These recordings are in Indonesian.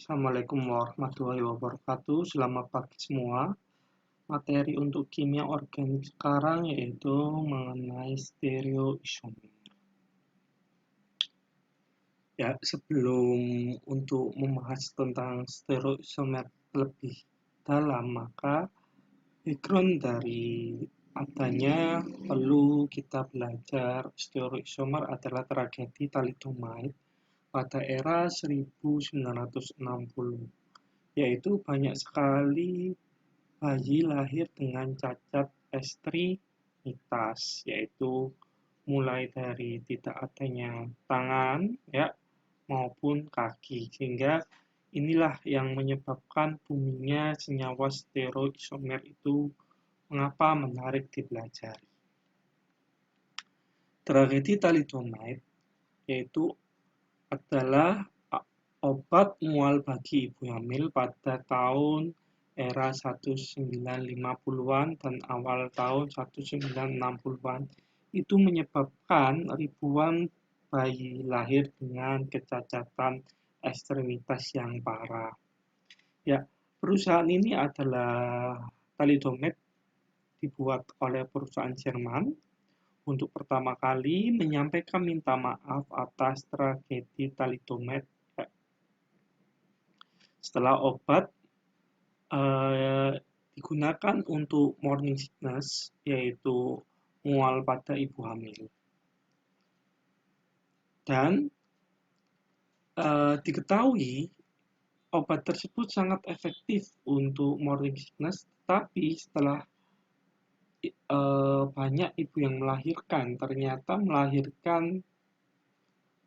Assalamualaikum warahmatullahi wabarakatuh. Selamat pagi semua. Materi untuk kimia organik sekarang yaitu mengenai stereoisomer. Ya, sebelum untuk membahas tentang stereoisomer lebih dalam, maka background dari adanya perlu kita belajar stereoisomer adalah tragedi thalidomide pada era 1960. Yaitu banyak sekali bayi lahir dengan cacat ekstremitas, yaitu mulai dari tidak adanya tangan ya maupun kaki, sehingga inilah yang menyebabkan buminya senyawa stereoisomer itu mengapa menarik dipelajari. Tragedi thalidomide yaitu adalah obat mual bagi ibu hamil pada tahun era 1950-an dan awal tahun 1960-an itu menyebabkan ribuan bayi lahir dengan kecacatan ekstremitas yang parah. Ya, perusahaan ini adalah Thalidomide, dibuat oleh perusahaan Jerman untuk pertama kali menyampaikan minta maaf atas tragedi thalidomide setelah obat digunakan untuk morning sickness, yaitu mual pada ibu hamil. Dan diketahui obat tersebut sangat efektif untuk morning sickness, tapi setelah banyak ibu yang melahirkan, ternyata melahirkan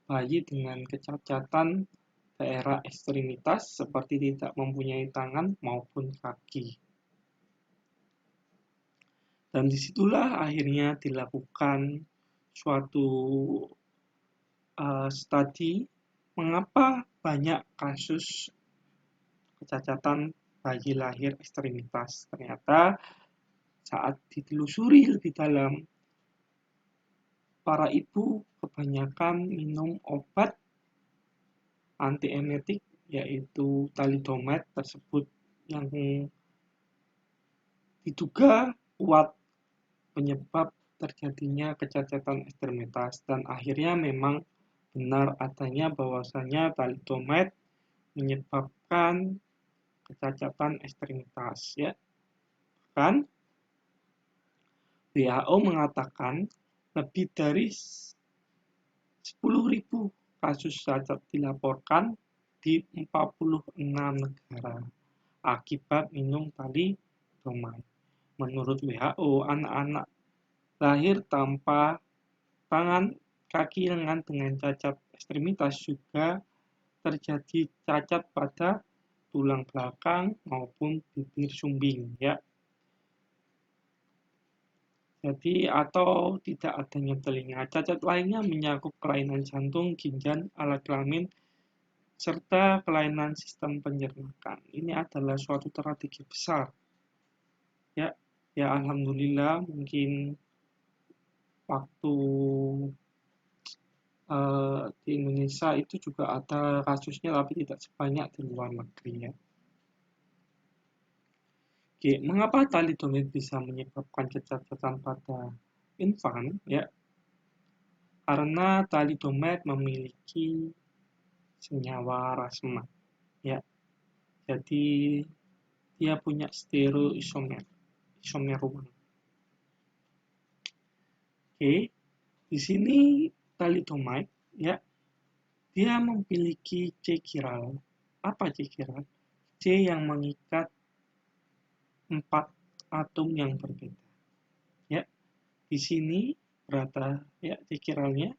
bayi dengan kecacatan daerah ekstremitas seperti tidak mempunyai tangan maupun kaki. Dan disitulah akhirnya dilakukan suatu studi mengapa banyak kasus kecacatan bayi lahir ekstremitas. Ternyata saat ditelusuri lebih dalam, para ibu kebanyakan minum obat antiemetik yaitu thalidomide tersebut yang diduga kuat penyebab terjadinya kecacatan ekstremitas, dan akhirnya memang benar adanya bahwasanya thalidomide menyebabkan kecacatan ekstremitas ya. Kan WHO mengatakan lebih dari 10.000 kasus cacat dilaporkan di 46 negara akibat minum thalidomide. Menurut WHO, anak-anak lahir tanpa tangan, kaki, lengan dengan cacat ekstremitas juga terjadi cacat pada tulang belakang maupun bibir sumbing ya. Jadi atau tidak adanya telinga. Cacat lainnya menyakup kelainan jantung, ginjal, alat kelamin, serta kelainan sistem pencernaan. Ini adalah suatu tragedi besar. Ya alhamdulillah mungkin waktu di Indonesia itu juga ada kasusnya tapi tidak sebanyak di luar negeri ya. Oke, mengapa thalidomide bisa menyebabkan kecacatan pada infan ya? Karena thalidomide memiliki senyawa racemate ya. Jadi dia punya stereoisomer, isomer ruang. Oke, di sini thalidomide ya, dia memiliki C chiral. Apa C chiral? C yang mengikat 4 atom yang berbeda. Ya, di sini berada ya C chiralnya.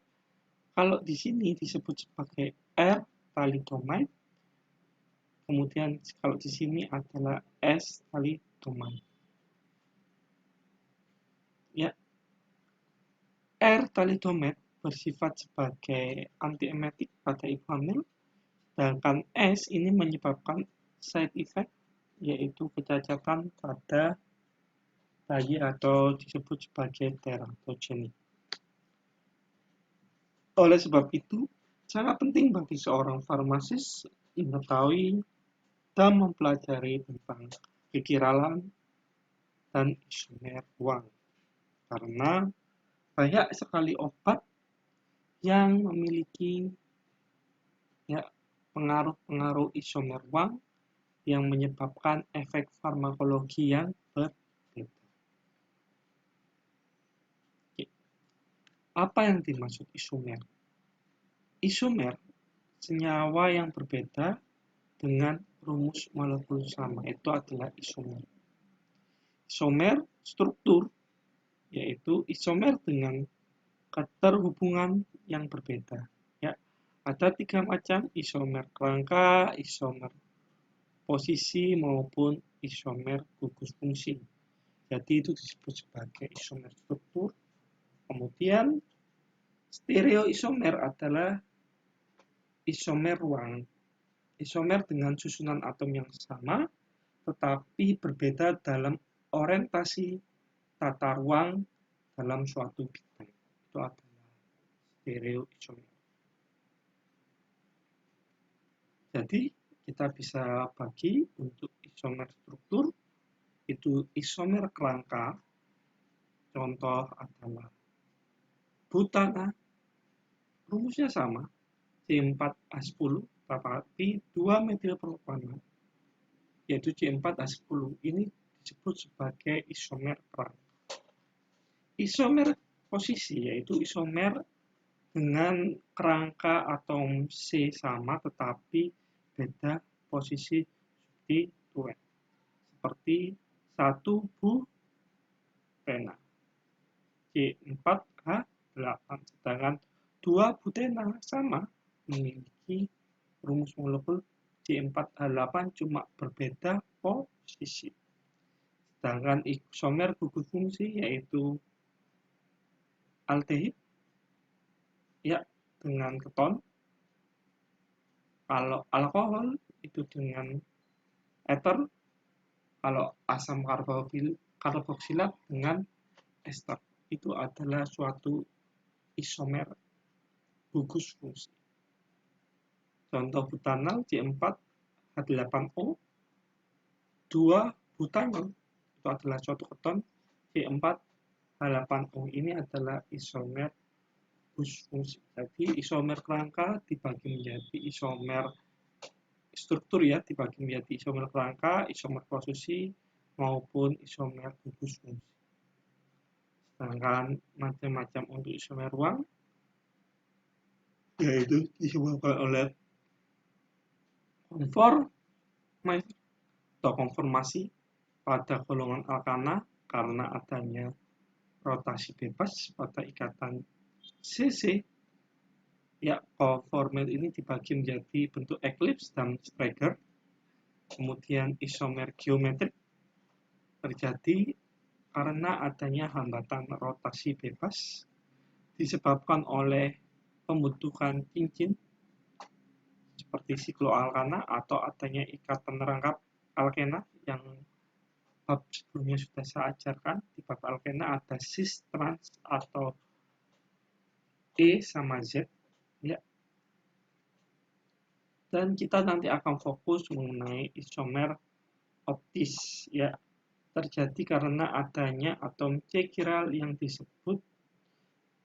Kalau di sini disebut sebagai R thalidomide. Kemudian kalau di sini adalah S thalidomide. Ya, R thalidomide bersifat sebagai antiemetik pada ibu hamil, sedangkan S ini menyebabkan side effect yaitu kecacatan pada bayi atau disebut sebagai teratogenik. Oleh sebab itu, sangat penting bagi seorang farmasis mengetahui dan mempelajari tentang kekiralan dan isomer ruang, karena banyak sekali obat yang memiliki ya pengaruh-pengaruh isomer ruang yang menyebabkan efek farmakologi yang berbeda. Apa yang dimaksud isomer? Isomer senyawa yang berbeda dengan rumus molekul sama, itu adalah isomer. Isomer struktur yaitu isomer dengan keterhubungan yang berbeda. Ya, ada 3 macam: isomer kerangka, isomer posisi, maupun isomer gugus fungsi. Jadi itu disebut sebagai isomer struktur. Kemudian stereoisomer adalah isomer ruang. Isomer dengan susunan atom yang sama, tetapi berbeda dalam orientasi tata ruang dalam suatu bidang. Itu adalah stereoisomer. Jadi kita bisa bagi untuk isomer struktur, itu isomer kerangka, contoh adalah butana, rumusnya sama, C4H10, tetapi 2 metilpropana, yaitu C4H10, ini disebut sebagai isomer kerangka. Isomer posisi, yaitu isomer dengan kerangka atom C sama, tetapi beda posisi substituen, seperti 1 butena, C4H8, sedangkan 2 butena sama memiliki rumus molekul C4H8, cuma berbeda posisi. Sedangkan isomer gugus fungsi yaitu aldehid ya dengan keton, kalau alkohol itu dengan ether, kalau asam karboksilat dengan ester. Itu adalah suatu isomer gugus fungsi. Contoh butanal C4H8O, 2 butanol itu adalah suatu keton C4H8O. Ini adalah isomer gugus fungsi. Jadi isomer kerangka dibagi menjadi isomer struktur ya, dibagi menjadi isomer kerangka, isomer posisi, maupun isomer gugus fungsi. Sedangkan macam-macam untuk isomer ruang yaitu disebabkan oleh konformasi pada golongan alkana karena adanya rotasi bebas pada ikatan CC. Ya, konformil ini dibagi menjadi bentuk eclipse dan Stagger. Kemudian isomer geometrik terjadi karena adanya hambatan rotasi bebas disebabkan oleh pembentukan cincin seperti sikloalkana atau adanya ikatan rangkap alkena yang bab sebelumnya sudah saya ajarkan. Di bab alkena ada cis trans atau E sama Z ya. Dan kita nanti akan fokus mengenai isomer optis ya. Terjadi karena adanya atom C chiral yang disebut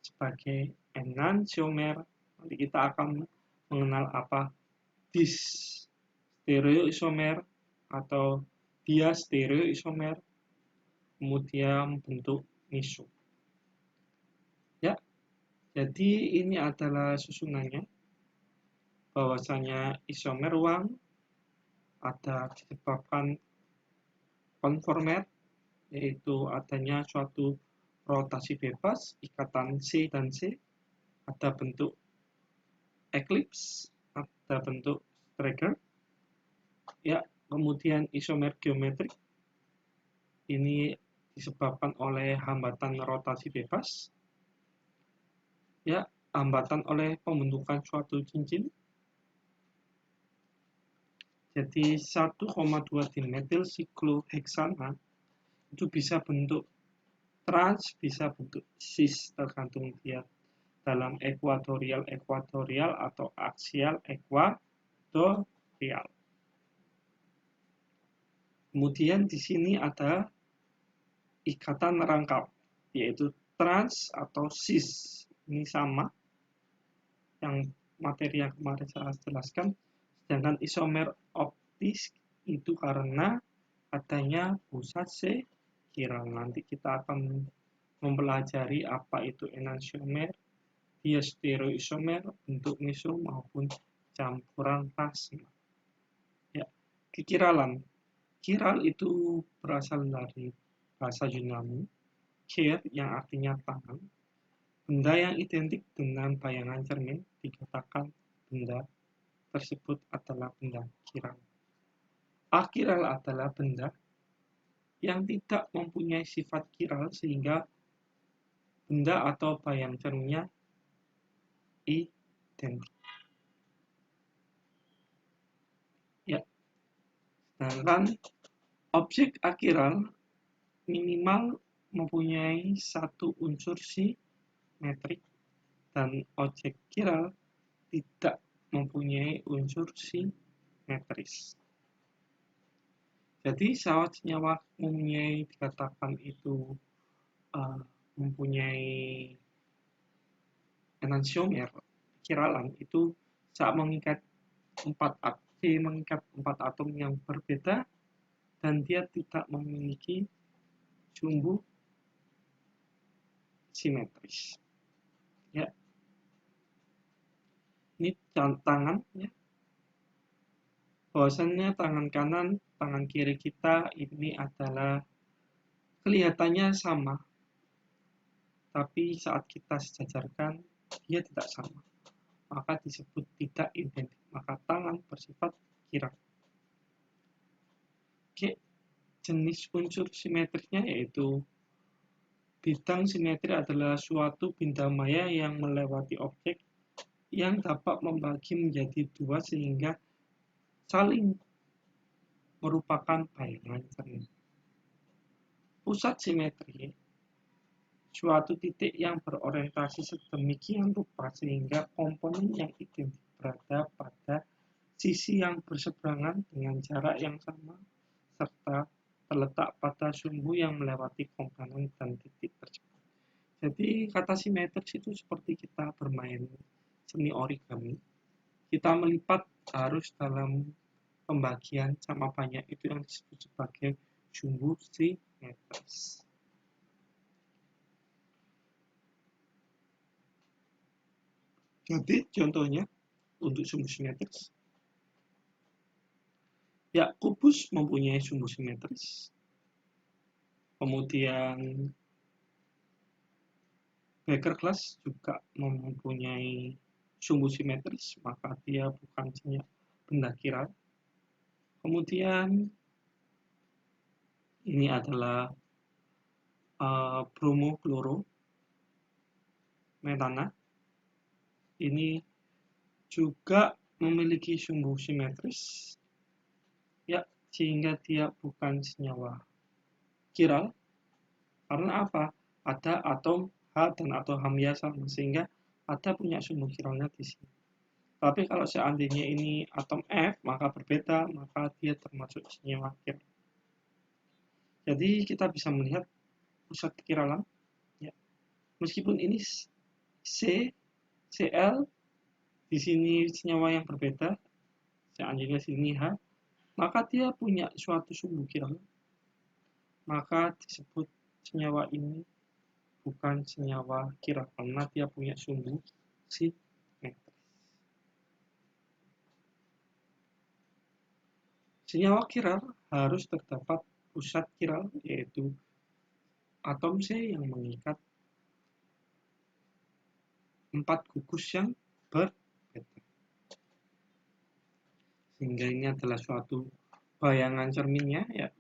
sebagai enantiomer. Nanti kita akan mengenal apa dis stereoisomer atau diastereoisomer, kemudian bentuk meso. Ya, jadi ini adalah susunannya, bahwasanya isomer ruang ada disebabkan konformer, yaitu adanya suatu rotasi bebas, ikatan C dan C, ada bentuk eclipse, ada bentuk Stagger, ya, kemudian isomer geometrik, ini disebabkan oleh hambatan rotasi bebas, ya, hambatan oleh pembentukan suatu cincin. Jadi 1,2 dimetil siklohexana itu bisa bentuk trans, bisa bentuk cis, tergantung dia dalam ekuatorial atau aksial ekuatorial. material. Kemudian di sini ada ikatan rangkap, yaitu trans atau cis. Ini sama yang materi yang kemarin saya jelaskan. Sedangkan isomer optis itu karena adanya pusat sekiral. Nanti kita akan mempelajari apa itu enantiomer, diastereoisomer, bentuk meso maupun campuran plasma. Ya, kekiralan. Kiral itu berasal dari bahasa Yunani, kir yang artinya tangan. Benda yang identik dengan bayangan cermin dikatakan benda tersebut adalah benda kiral. Akiral adalah benda yang tidak mempunyai sifat kiral sehingga benda atau bayang cerminnya identik. Ya, sedangkan objek akiral minimal mempunyai satu unsur simetrik dan objek kiral tidak mempunyai unsur simetris. Jadi senyawa mempunyai dikatakan itu mempunyai enantiomer kiralan itu saat mengikat empat atom yang berbeda dan dia tidak memiliki sumbu simetris. Ya, ini tangan ya. Bahwasannya tangan kanan, tangan kiri kita ini adalah kelihatannya sama, tapi saat kita sejajarkan dia tidak sama, maka disebut tidak identik. Maka tangan bersifat kiral. Oke, jenis unsur simetrisnya yaitu bidang simetri adalah suatu benda maya yang melewati objek yang dapat membagi menjadi dua sehingga saling merupakan bayangan cermin. Pusat simetri suatu titik yang berorientasi sedemikian rupa sehingga komponen yang identik berada pada sisi yang berseberangan dengan jarak yang sama serta terletak pada sumbu yang melewati komponen dan titik tersebut. Jadi kata simetris itu seperti kita bermain seni origami. Kita melipat harus dalam pembagian sama banyak, itu yang disebut sebagai sumbu simetris. Jadi contohnya untuk sumbu simetris, ya kubus mempunyai sumbu simetris. Kemudian beker gelas juga mempunyai sumbu simetris, maka dia bukan benda kiral. Kemudian ini adalah bromo-kloro metana. Ini juga memiliki sumbu simetris, ya, sehingga dia bukan senyawa kiral. Karena apa? Ada atom H dan atom H sama, sehingga ada punya sumbu kiralnya di sini. Tapi kalau seandainya ini atom F, maka berbeda, maka dia termasuk senyawa kiral. Jadi kita bisa melihat pusat kiralan, ya. Meskipun ini C, Cl, di sini senyawa yang berbeda, seandainya sini H, maka dia punya suatu sumbu kiral. Maka disebut senyawa ini bukan senyawa kiral karena dia punya sumbu simetris. Senyawa kiral harus terdapat pusat kiral, yaitu atom C yang mengikat 4 gugus yang berbeda. Sehingga ini adalah suatu bayangan cerminnya, ya.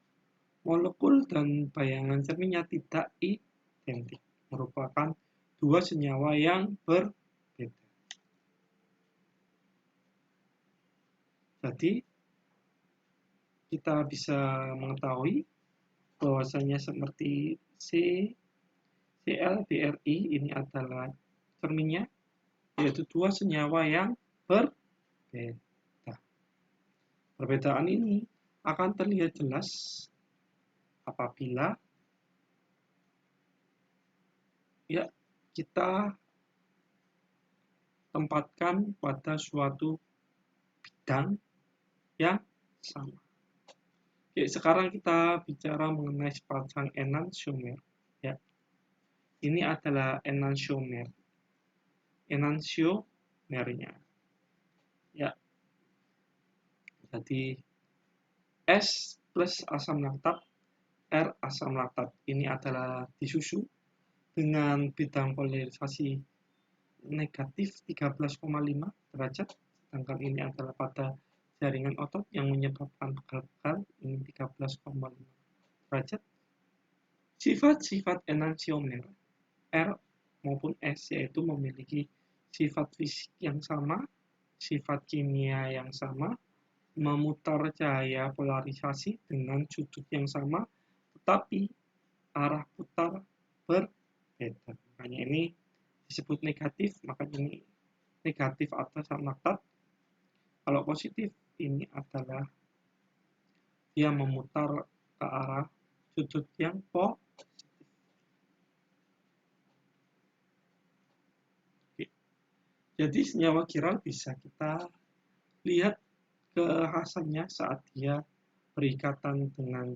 Molekul dan bayangan cerminnya tidak identik, merupakan dua senyawa yang berbeda. Jadi kita bisa mengetahui bahwasanya seperti Cl, Bri ini adalah cerminnya, yaitu dua senyawa yang berbeda. Perbedaan ini akan terlihat jelas apabila kita tempatkan pada suatu bidang yang sama. Oke, sekarang kita bicara mengenai sepasang enantiomer. Ya, ini adalah enantiomernya. Ya, jadi S plus asam laktat, R asam laktat. Ini adalah disusu dengan bidang polarisasi negatif 13,5 derajat, sedangkan ini adalah pada jaringan otot yang menyebabkan pegal-pegal, ini 13,5 derajat. Sifat-sifat enantiomer R maupun S yaitu memiliki sifat fisik yang sama, sifat kimia yang sama, memutar cahaya polarisasi dengan sudut yang sama, tetapi arah putar berbeda. Makanya ini disebut negatif, maka ini negatif atas asam laktat. Kalau positif, ini adalah dia memutar ke arah sudut yang positif. Jadi senyawa kiral bisa kita lihat kekhasannya saat dia berikatan dengan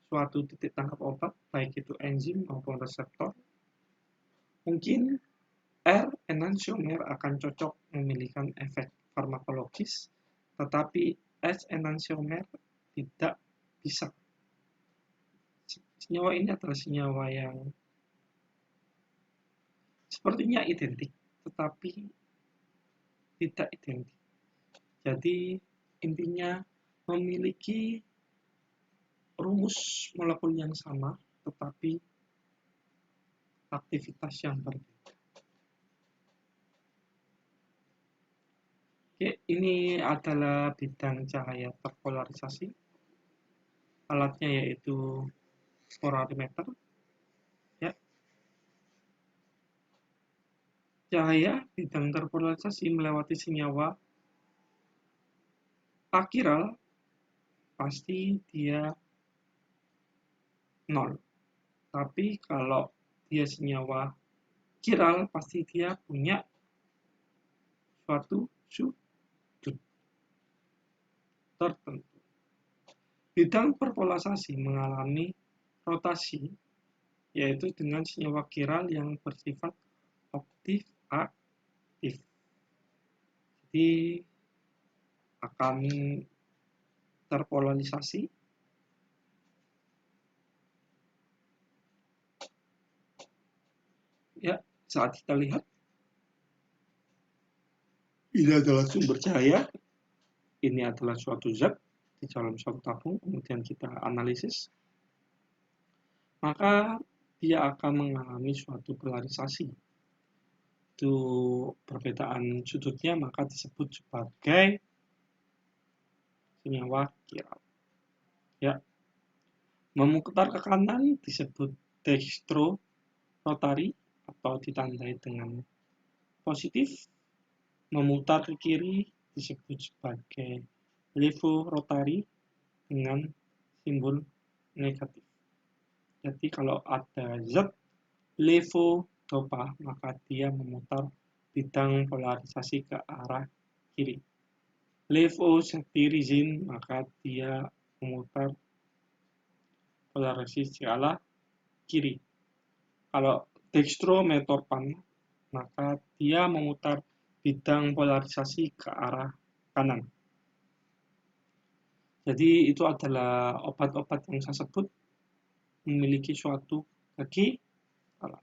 suatu titik tangkap obat, baik itu enzim maupun reseptor. Mungkin R enantiomer akan cocok memiliki efek farmakologis, tetapi S enantiomer tidak bisa. Senyawa ini adalah senyawa yang sepertinya identik, tetapi tidak identik. Jadi intinya memiliki rumus molekul yang sama, tetapi aktivitas yang berbeda. Oke, ini adalah bidang cahaya terpolarisasi. Alatnya yaitu polarimeter. Ya. Cahaya bidang terpolarisasi melewati senyawa akiral pasti dia 0. Tapi kalau dia senyawa kiral pasti dia punya suatu sudut tertentu. Bidang terpolarisasi mengalami rotasi yaitu dengan senyawa kiral yang bersifat aktif. Jadi akan terpolarisasi ya. Saat kita lihat ini adalah sumber cahaya, ini adalah suatu zat di dalam suatu tabung, kemudian kita analisis, maka dia akan mengalami suatu polarisasi. Itu perbedaan sudutnya maka disebut sebagai senyawa kiral. Ya. Memutar ke kanan disebut dextrorotary atau ditandai dengan positif. Memutar ke kiri disebut sebagai levorotary dengan simbol negatif. Jadi kalau ada zat levodopa maka dia memutar bidang polarisasi ke arah kiri. Levocetirizine maka dia memutar polarisasi ke arah kiri. Kalau dextrometorphan maka dia memutar bidang polarisasi ke arah kanan. Jadi itu adalah obat-obat yang saya sebut memiliki suatu kekilalan.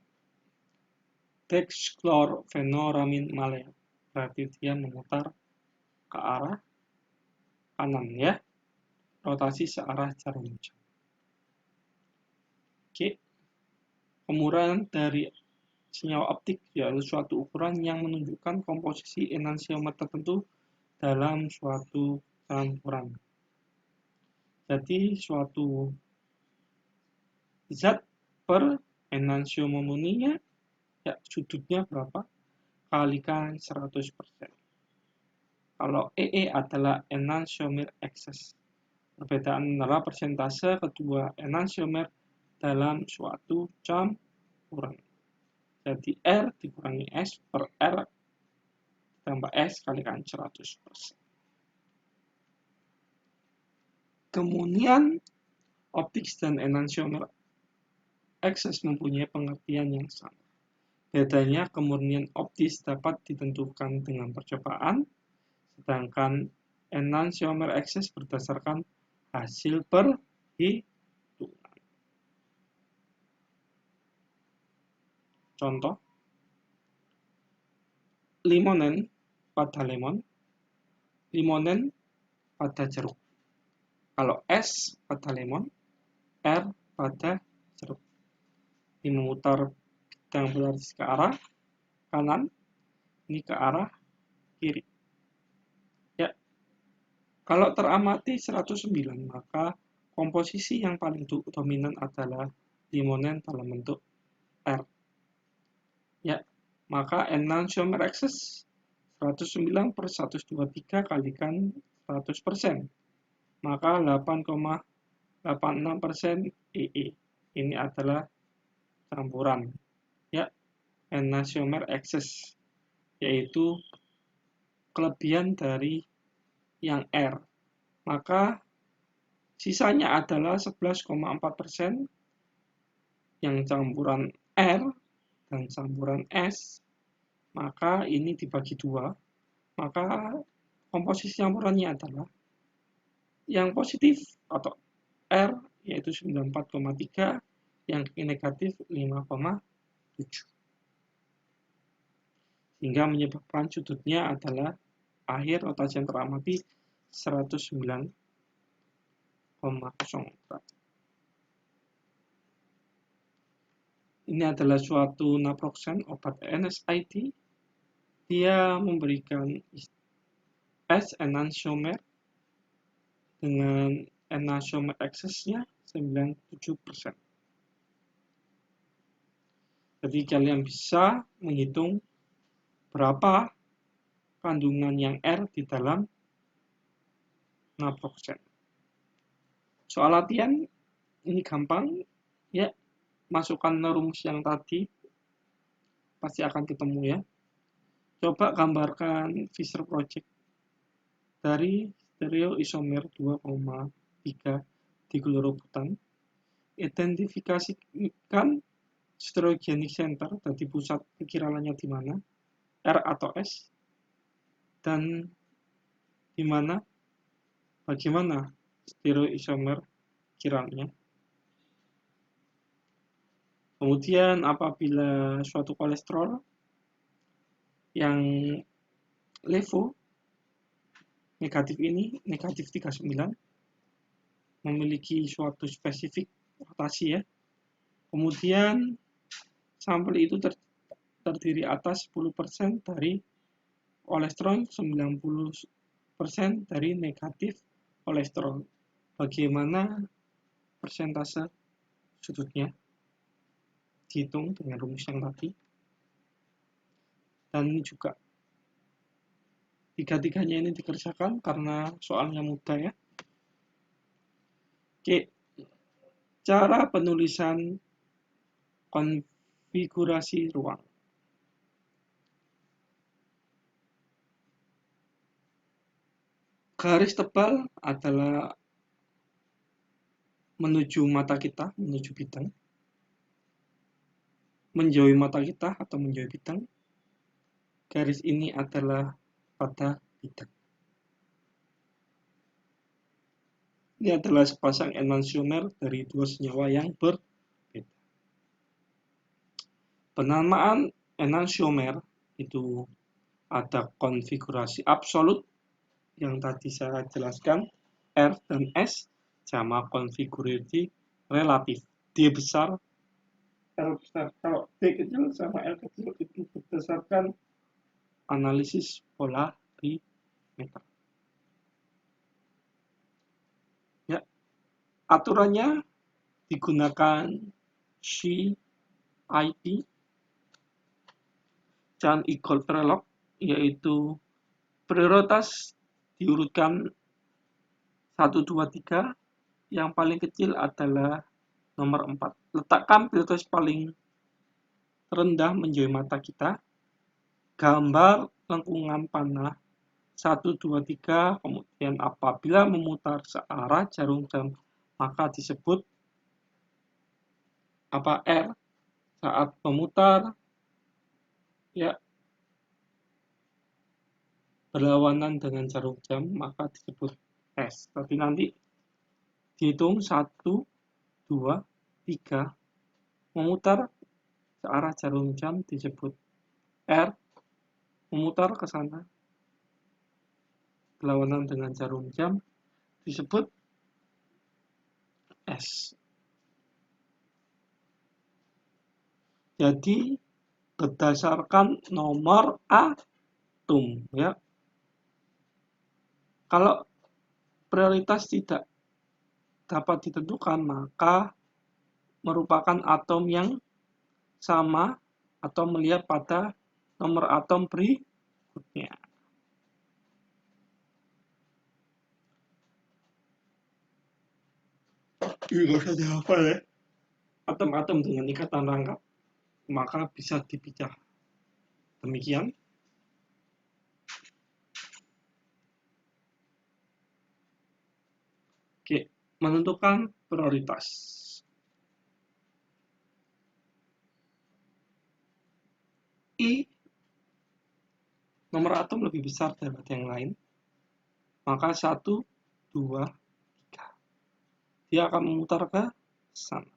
Dexchlorphenoramine maleat berarti dia memutar ke arah kanan ya, rotasi searah jarum jam. Oke, pemuraan dari senyawa optik yaitu suatu ukuran yang menunjukkan komposisi enantiomer tertentu dalam suatu campuran. Jadi suatu zat per enantiomernya ya sudutnya berapa? Kalikan 100%. Kalau EE adalah enantiomer excess. Perbedaan antara persentase kedua enantiomer dalam suatu campuran. Jadi R dikurangi S per R tambah S kalikan 100%. Kemudian optik dan enantiomer excess mempunyai pengertian yang sama. Bedanya kemurnian optis dapat ditentukan dengan percobaan, sedangkan enantiomer excess berdasarkan hasil perhitungan. Contoh, limonen pada lemon, limonen pada jeruk. Kalau S pada lemon, R pada jeruk. Ini memutar bidang polaris ke arah kanan, ini ke arah kiri. Ya, kalau teramati 109, maka komposisi yang paling dominan adalah limonen dalam bentuk R. Ya, maka enantiomer excess 109 per 123 kalikan 100%. Maka 8,86% EE. Ini adalah campuran. Ya, enantiomer excess, yaitu kelebihan dari yang R. Maka sisanya adalah 11,4% yang campuran R dan campuran S. Maka ini dibagi dua. Maka komposisi campurannya adalah yang positif atau R yaitu 94,3, yang negatif 5,7. Sehingga menyebabkan sudutnya adalah akhir rotasi yang teramati 109,0 derajat. Ini adalah suatu naproxen obat NSAID. Dia memberikan S enantiomer dengan enantiomer excess-nya 97%. Jadi kalian bisa menghitung berapa kandungan yang R di dalam naproxen. Soal latihan ini gampang, ya. Masukkan rumus yang tadi, pasti akan ketemu ya. Coba gambarkan Fischer project dari stereoisomer 2,3 diklorobutan. Identifikasikan stereogenic center, jadi pusat kiralannya di mana, R atau S, dan di mana, bagaimana stereoisomer kiralnya. Kemudian apabila suatu kolesterol yang LeVo negatif ini, negatif 39, memiliki suatu spesifik rotasi ya. Kemudian sampel itu terdiri atas 10% dari kolesterol, 90% dari negatif kolesterol. Bagaimana persentase sudutnya? Dihitung dengan rumus yang tadi. Dan ini juga tiga-tiganya ini dikerjakan karena soalnya mudah ya. Oke, cara penulisan konfigurasi ruang. Garis tebal adalah menuju mata kita, menuju bidang. Menjauhi mata kita atau menjauhi bidang. Garis ini adalah pada bidang. Ini adalah sepasang enantiomer dari dua senyawa yang berbeda. Penamaan enantiomer itu ada konfigurasi absolut yang tadi saya jelaskan, R dan S, sama konfigurasi relatif, D besar, L besar. Kalau D kecil sama L kecil itu berdasarkan analisis polarimeter. Ya, aturannya digunakan CIP, Chan Eagle Prelog, yaitu Prioritas diurutkan 1, 2, 3. Yang paling kecil adalah nomor 4. Letakkan prioritas paling rendah menjauhi mata kita. Gambar lengkungan panah 1, 2, 3. Kemudian apabila memutar searah jarum jam, maka disebut R. Saat memutar ya berlawanan dengan jarum jam, maka disebut S. Tapi nanti dihitung 1, 2, 3. Memutar searah jarum jam disebut R. Memutar ke sana berlawanan dengan jarum jam disebut S. Jadi berdasarkan nomor atom ya. Kalau prioritas tidak dapat ditentukan, maka merupakan atom yang sama atau melihat pada nomor atom berikutnya. Ini gak usah dihafal ya. Atom-atom dengan ikatan rangkap, maka bisa dipecah. Demikian. Oke, menentukan prioritas. I nomor atom lebih besar daripada yang lain, maka 1, 2, 3. Dia akan memutar ke sana.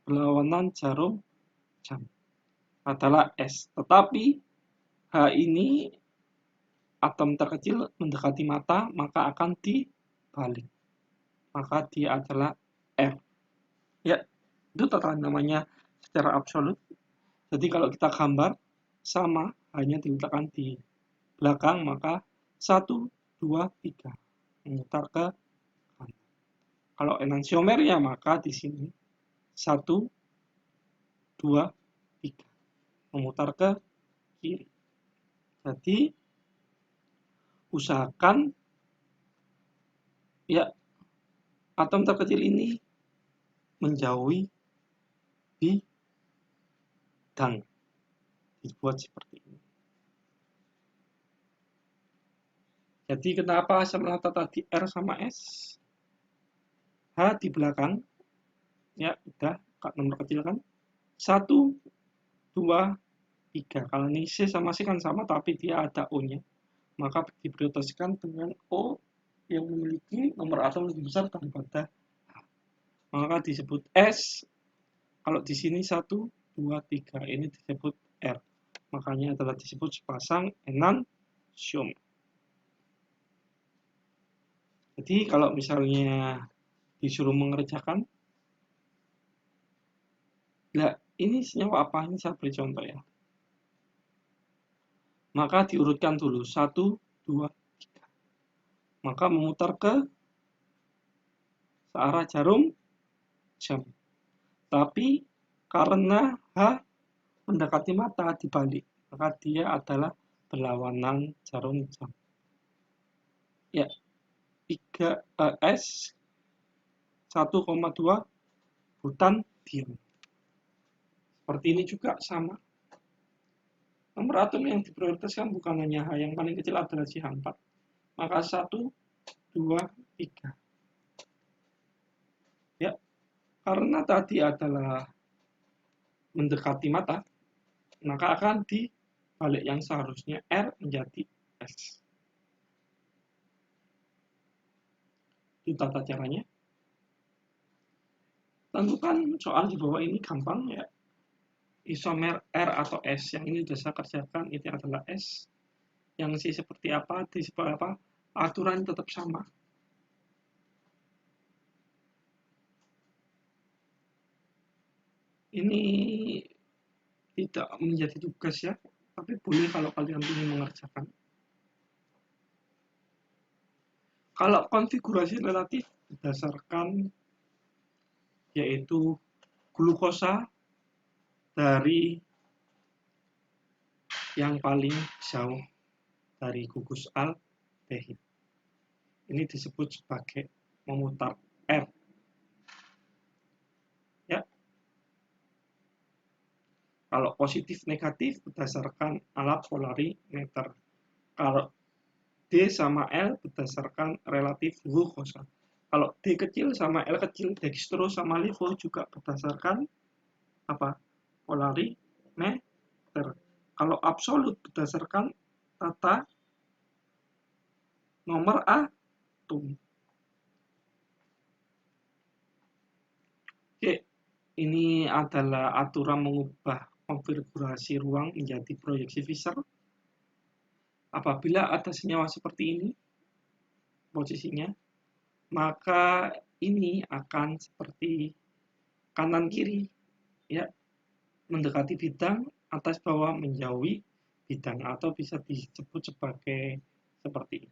Berlawanan jarum jam adalah S. Tetapi H ini atom terkecil mendekati mata, maka akan dibalik. Maka dia adalah R. Ya, itu tata namanya secara absolut. Jadi kalau kita gambar sama, hanya diletakkan di belakang, maka 1, 2, 3 memutar ke kanan. Kalau enantiomer ya maka di sini 1, 2, 3 memutar ke kiri. Jadi usahakan ya atom terkecil ini menjauhi bidang. Dibuat seperti ini. Jadi kenapa saya menata tadi R sama S? H di belakang. Ya, udah nomor kecil kan. 1, 2, 3. Kalau ini C sama C kan sama, tapi dia ada O-nya. Maka diprioritaskan dengan O yang memiliki nomor atom lebih besar daripada H. Maka disebut S. Kalau di sini 1, 2, 3. Ini disebut R. Makanya adalah disebut sepasang enantium. Jadi kalau misalnya disuruh mengerjakan, nah ini senyawa apa? Ini saya beri contoh ya. Maka diurutkan dulu 1, 2, 3. Maka memutar ke searah jarum jam. Tapi karena H mendekati mata dibalik, maka dia adalah berlawanan jarum jam. Ya, 3 S 1,2 butan diam. Seperti ini juga sama. Nomor atom yang diprioritaskan bukan hanya H, yang paling kecil adalah CH4. Maka 1, 2, 3. Ya, karena tadi adalah mendekati mata, maka akan dibalik yang seharusnya R menjadi S. Itu tata caranya. Tentukan soal di bawah ini gampang ya. Isomer R atau S. Yang ini sudah saya kerjakan, itu adalah S. Yang C seperti apa, D seperti apa, aturan tetap sama. Ini tidak menjadi tugas ya, tapi boleh kalau kalian ingin mengerjakan. Kalau konfigurasi relatif berdasarkan yaitu glukosa dari yang paling jauh dari gugus aldehid. Ini disebut sebagai memutar R. Ya. Kalau positif negatif berdasarkan alat polarimeter. Kalau D sama L berdasarkan relatif glukosa. Kalau D kecil sama L kecil, dextro sama levo juga berdasarkan apa? Polarimeter. Kalau absolut berdasarkan tata nomor atom. Oke, ini adalah aturan mengubah konfigurasi ruang menjadi proyeksi Fisher. Apabila ada senyawa seperti ini posisinya, maka ini akan seperti kanan kiri, ya, mendekati bidang, atas bawah menjauhi bidang, atau bisa disebut sebagai seperti ini.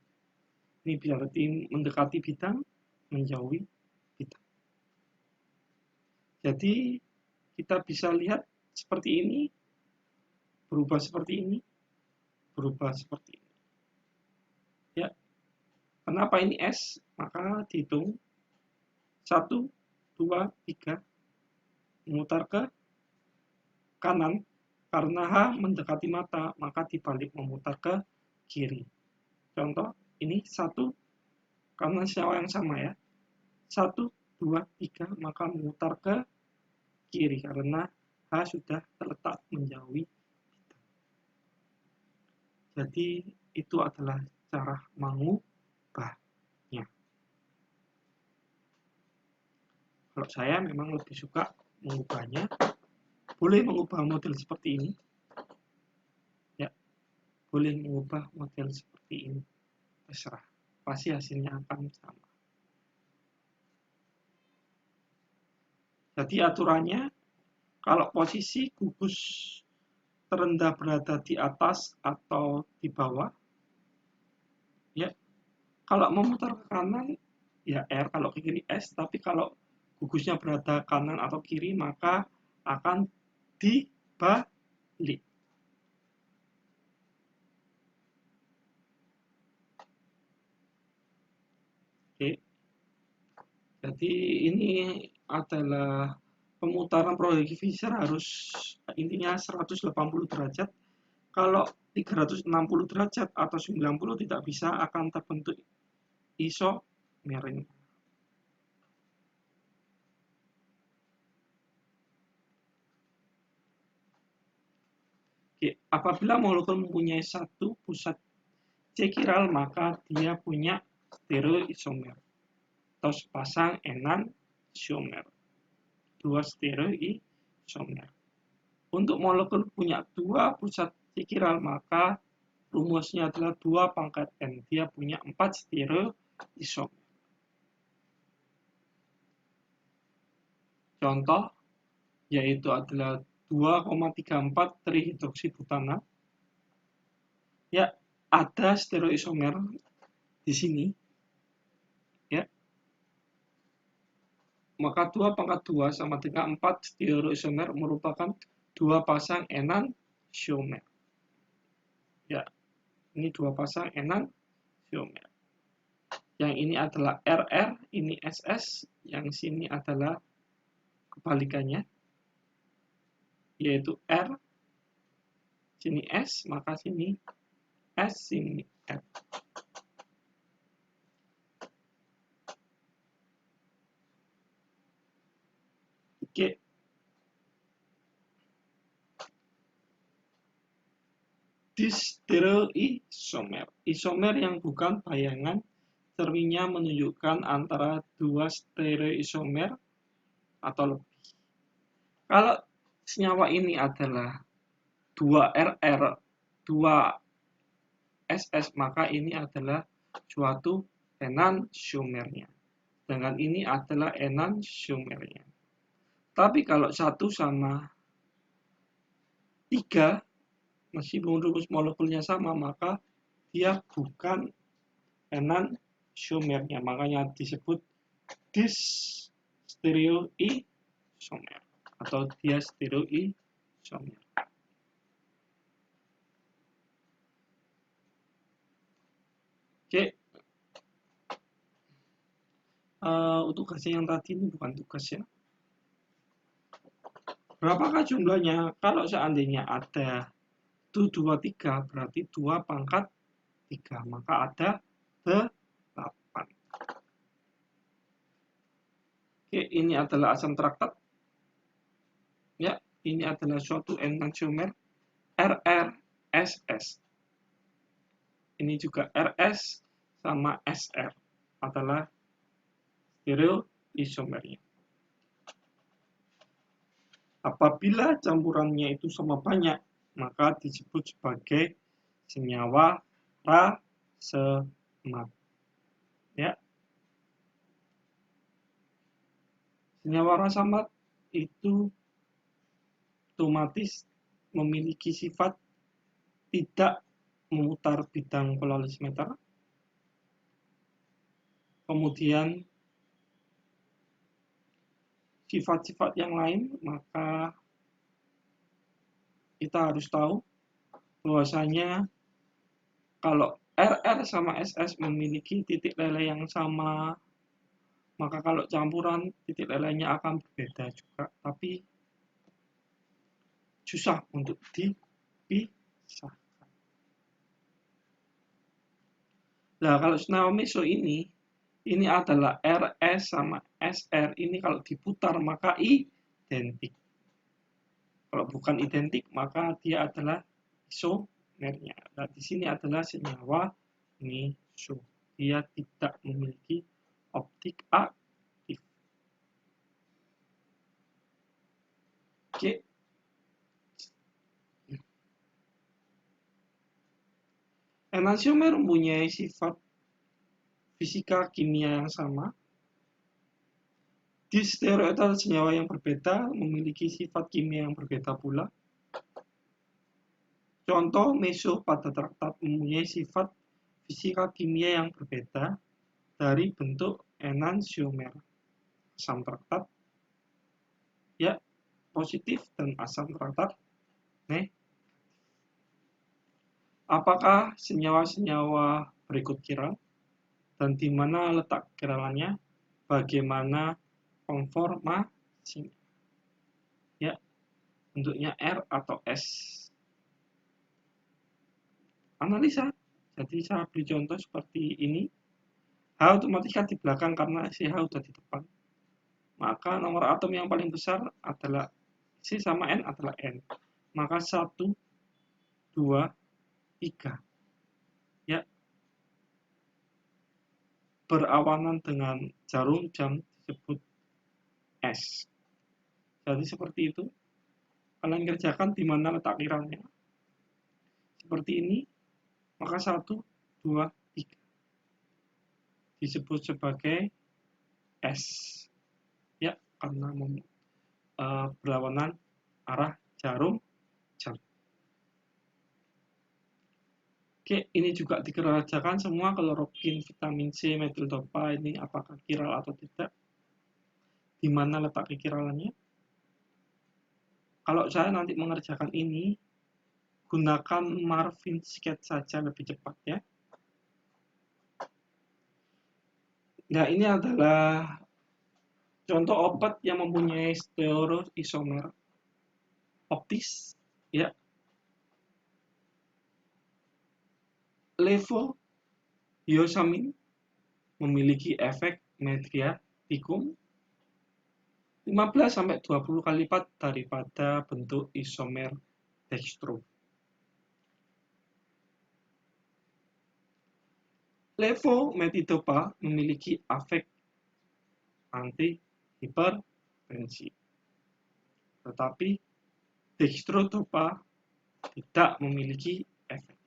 Ini berarti mendekati bidang, menjauhi bidang. Jadi kita bisa lihat seperti ini, berubah seperti ini, berubah seperti ini. Ya, kenapa ini S? Maka dihitung 1, 2, 3, memutar ke kanan. Karena H mendekati mata, maka dibalik memutar ke kiri. Contoh, ini 1, karena senyawa yang sama ya. 1, 2, 3, maka memutar ke kiri karena H sudah terletak menjauhi bidang. Jadi itu adalah cara mengubahnya. Kalau saya memang lebih suka mengubahnya. Boleh mengubah model seperti ini. Ya, boleh mengubah model seperti ini. Terserah. Pasti hasilnya akan sama. Jadi aturannya, kalau posisi gugus terendah berada di atas atau di bawah, ya, kalau memutar ke kanan, ya R, kalau ke kiri S, tapi kalau gugusnya berada kanan atau kiri, maka akan dibalik. Oke. Jadi ini adalah pemutaran proyeksi Fisher harus intinya 180 derajat. Kalau 360 derajat atau 90 tidak bisa, akan terbentuk isomer. Oke, apabila molekul mempunyai satu pusat C chiral, maka dia punya stereoisomer atau sepasang enantiomer. 2 stereoisomer. Untuk molekul punya 2 pusat C chiral, maka rumusnya adalah 2 pangkat N. Dia punya 4 stereoisomer. Contoh yaitu adalah 2,34 trihidroksibutana. Ya, ada stereoisomer di sini. Ya. Maka 2 pangkat 2 sama dengan 4 stereoisomer merupakan 2 pasang enantiomer. Ya, ini 2 pasang enantiomer. Yang ini adalah RR, ini SS, yang sini adalah kebalikannya, yaitu R, sini S, maka sini S, sini R. Oke. Distereoisomer. Isomer yang bukan bayangan cerminnya menunjukkan antara 2 stereoisomer atau lebih. Kalau senyawa ini adalah 2 RR, 2 SS, maka ini adalah suatu enantiomernya. Sedangkan ini adalah enantiomernya. Tapi kalau 1 sama 3, meskipun rumus molekulnya sama, maka dia bukan enantiomernya. Makanya disebut distereoisomer atau diastereoisomer. Oke, tugasnya yang tadi ini bukan tugas ya. Berapakah jumlahnya? Kalau seandainya ada 1, 2, 3, berarti 2 pangkat 3, maka ada 8. Oke, ini adalah asam traktat. Ya, ini adalah suatu enantiomer RRSS. Ini juga RS sama SR adalah stereoisomernya. Apabila campurannya itu sama banyak, maka disebut sebagai senyawa rasemat. Ya. Senyawa rasemat itu otomatis memiliki sifat tidak memutar bidang polarimeter. Kemudian sifat-sifat yang lain, maka kita harus tahu bahwasanya kalau RR sama SS memiliki titik leleh yang sama, maka kalau campuran titik lelehnya akan berbeda juga, tapi susah untuk dipisah. Nah, kalau senyawa meso ini adalah RS sama SR, ini kalau diputar maka identik. Kalau bukan identik, maka dia adalah isomernya. Nah, di sini adalah senyawa meso. Dia tidak memiliki optik aktif. Oke. Enantiomer mempunyai sifat fisika kimia yang sama. Di stereoetal senyawa yang berbeda memiliki sifat kimia yang berbeda pula. Contoh meso pada traktat mempunyai sifat fisika kimia yang berbeda dari bentuk enantiomer. Asam traktat ya positif dan asam traktat negatif. Apakah senyawa-senyawa berikut kiral dan di mana letak kiralannya? Bagaimana konformasinya? Ya, bentuknya R atau S. Analisa. Jadi saya beri contoh seperti ini. H otomatis kan di belakang karena si H sudah di depan. Maka nomor atom yang paling besar adalah C sama N adalah N. Maka 1, 2, 3. Ya. Berawanan dengan jarum jam disebut S. Jadi seperti itu. Kalian kerjakan di mana letak kiralnya. Seperti ini. Maka 1, 2, 3. Disebut sebagai S. Ya, karena berlawanan arah jarum jam. Oke, ini juga dikerjakan semua klorokin, vitamin C, metil dopa ini apakah kiral atau tidak? Di mana letak kiralannya? Kalau saya nanti mengerjakan ini, gunakan Marvin sketch saja lebih cepat ya. Nah, ini adalah contoh obat yang mempunyai stereoisomer optis ya. Levothyroxine memiliki efek Medriaticum 15-20 kali lipat daripada bentuk isomer dextro. Levometidopa memiliki efek anti-hipertensi, tetapi dextrodopa tidak memiliki efek.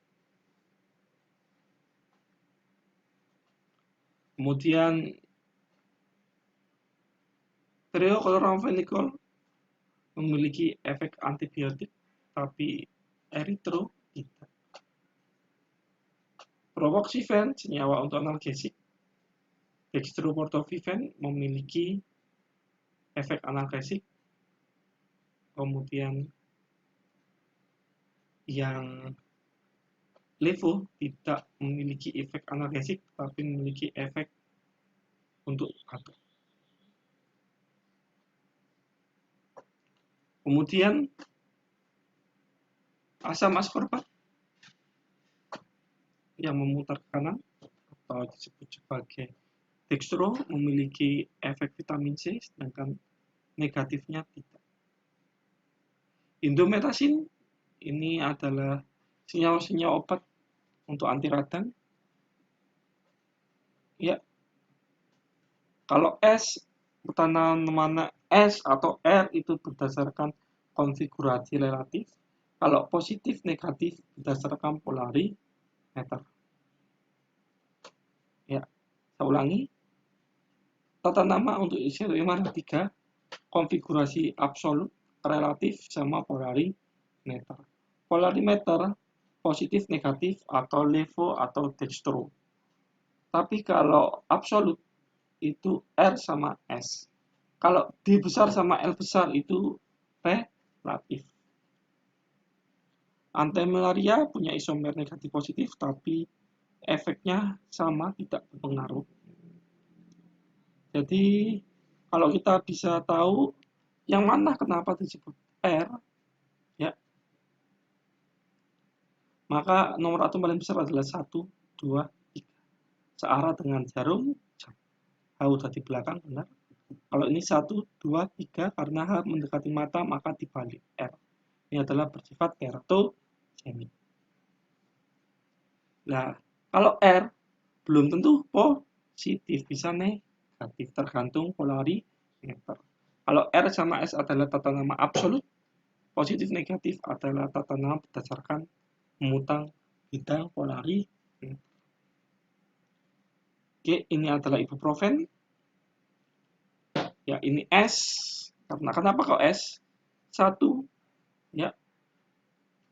Kemudian triochloramfenicol memiliki efek antibiotik, tapi eritro tidak. Provoxifen senyawa untuk analgesik. Dextroportovifen memiliki efek analgesik. Kemudian yang LeFo tidak memiliki efek analgesik, tapi memiliki efek untuk batuk. Kemudian asam askorbat yang memutar kanan atau disebut sebagai dextro memiliki efek vitamin C, sedangkan negatifnya tidak. Indomethacin ini adalah senyawa-senyawa obat untuk anti radang. Ya, kalau S, tanaman S atau R itu berdasarkan konfigurasi relatif. Kalau positif negatif berdasarkan polarimeter. Ya, saya ulangi. Tata nama untuk isomer 3, konfigurasi absolut, relatif, sama polarimeter. Polarimeter positif negatif atau LeFo atau dextro. Tapi kalau absolut itu R sama S. Kalau D besar sama L besar itu relatif. Antimalaria punya isomer negatif positif, tapi efeknya sama, tidak berpengaruh. Jadi kalau kita bisa tahu yang mana kenapa disebut R, ya, maka nomor atom paling besar adalah 1, 2, 3. Searah dengan jarum jam. H udah di belakang, benar. Kalau ini 1, 2, 3, karena H mendekati mata, maka dibalik R. Ini adalah bersifat teratogenik. Nah, kalau R belum tentu positif, bisa negatif, tergantung polarimeter. Kalau R sama S adalah tata nama absolut, positif negatif adalah tata nama berdasarkan memutang bidang polarimeter. Oke, ini adalah ibuprofen. Ya, ini S. Karena kenapa kok S? 1, ya,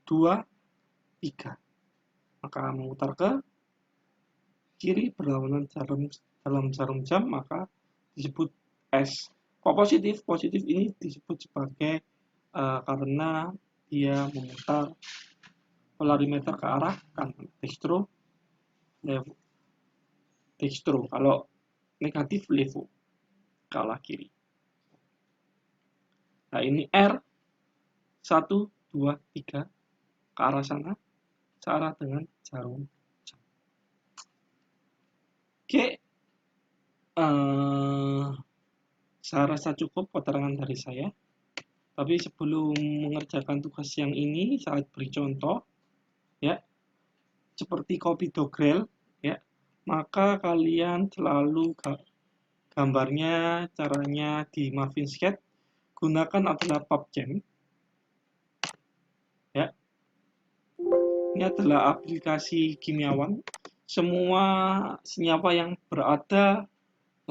2, 3. Maka memutar ke kiri berlawanan dalam jarum jam, maka disebut S. Kok positif? Positif ini disebut sebagai karena dia memutar polarimeter ke arah kanan, dextro. Kalau negatif LeFo ke arah kiri. Nah, ini R 1, 2, 3 ke arah sana, searah dengan jarum jam. Oke, saya rasa cukup keterangan dari saya. Tapi sebelum mengerjakan tugas yang ini, saya beri contoh, ya, seperti kopi dogrel, ya, maka kalian selalu gambarnya, caranya di Marvin Sketch, gunakan adalah PubChem, ya. Ini adalah aplikasi kimiawan. Semua senyawa yang berada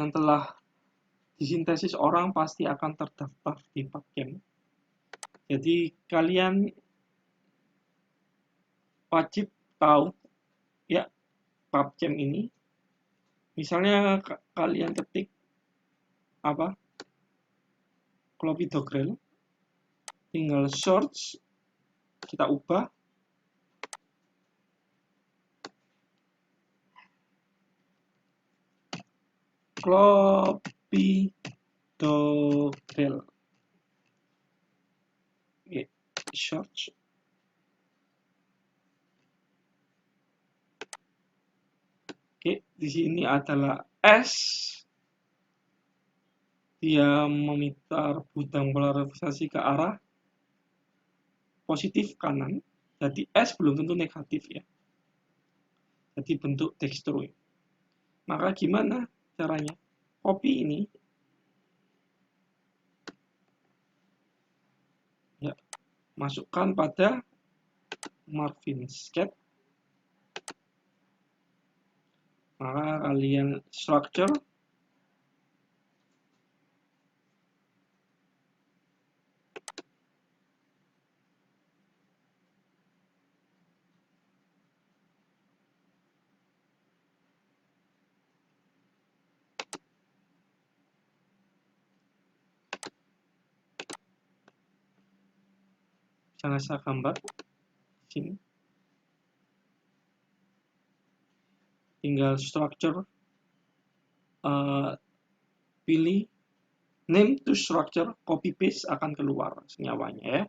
yang telah disintesis orang pasti akan terdaftar di PubChem. Jadi kalian wajib tahu, ya, PubChem ini. Misalnya kalian ketik apa clopidogrel, tinggal search, kita ubah clopidogrel, search. Oke, di sini adalah S. Dia memutar bidang polarisasi ke arah positif kanan. Jadi S belum tentu negatif, ya. Jadi bentuk dextro. Maka gimana caranya? Kopi ini, ya, masukkan pada Marvin Sketch. Maka kalian structure, misalnya saya gambar sini. tinggal structure, pilih name to structure, copy paste, akan keluar senyawanya ya.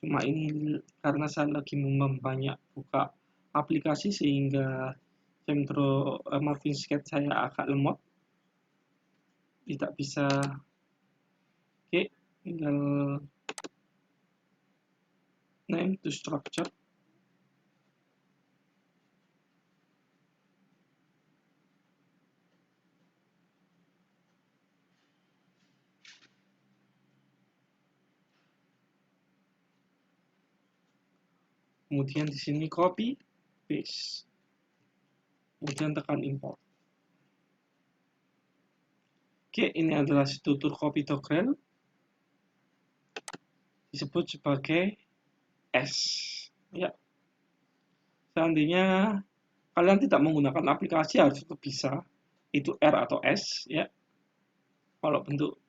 Cuma ini karena saya lagi banyak buka aplikasi sehingga Centro Marvin Sketch saya agak lemot, tidak bisa. Oke, tinggal name to structure. Kemudian di sini copy paste. Kemudian tekan import. Oke, ini adalah struktur copy toggle, disebut sebagai S. Ya, seandainya kalian tidak menggunakan aplikasi harus tetap bisa, itu R atau S ya. Kalau bentuk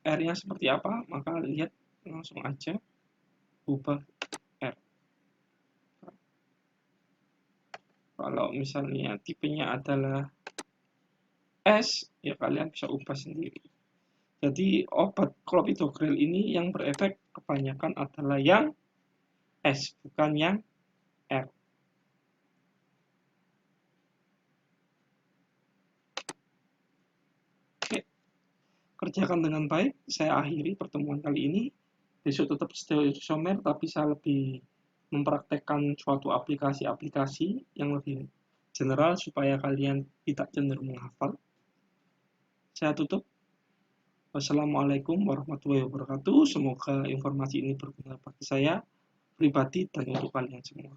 R-nya seperti apa, maka lihat langsung aja ubah R. Kalau misalnya tipenya adalah S, ya kalian bisa ubah sendiri. Jadi obat clopidogrel ini yang berefek kebanyakan adalah yang S, bukan yang R. Oke, kerjakan dengan baik. Saya akhiri pertemuan kali ini. Besok tetap stereoisomer, tapi saya lebih mempraktekkan suatu aplikasi-aplikasi yang lebih general supaya kalian tidak cenderung menghafal. Saya tutup. Wassalamualaikum warahmatullahi wabarakatuh. Semoga informasi ini berguna bagi saya pribadi dan untuk kalian semua.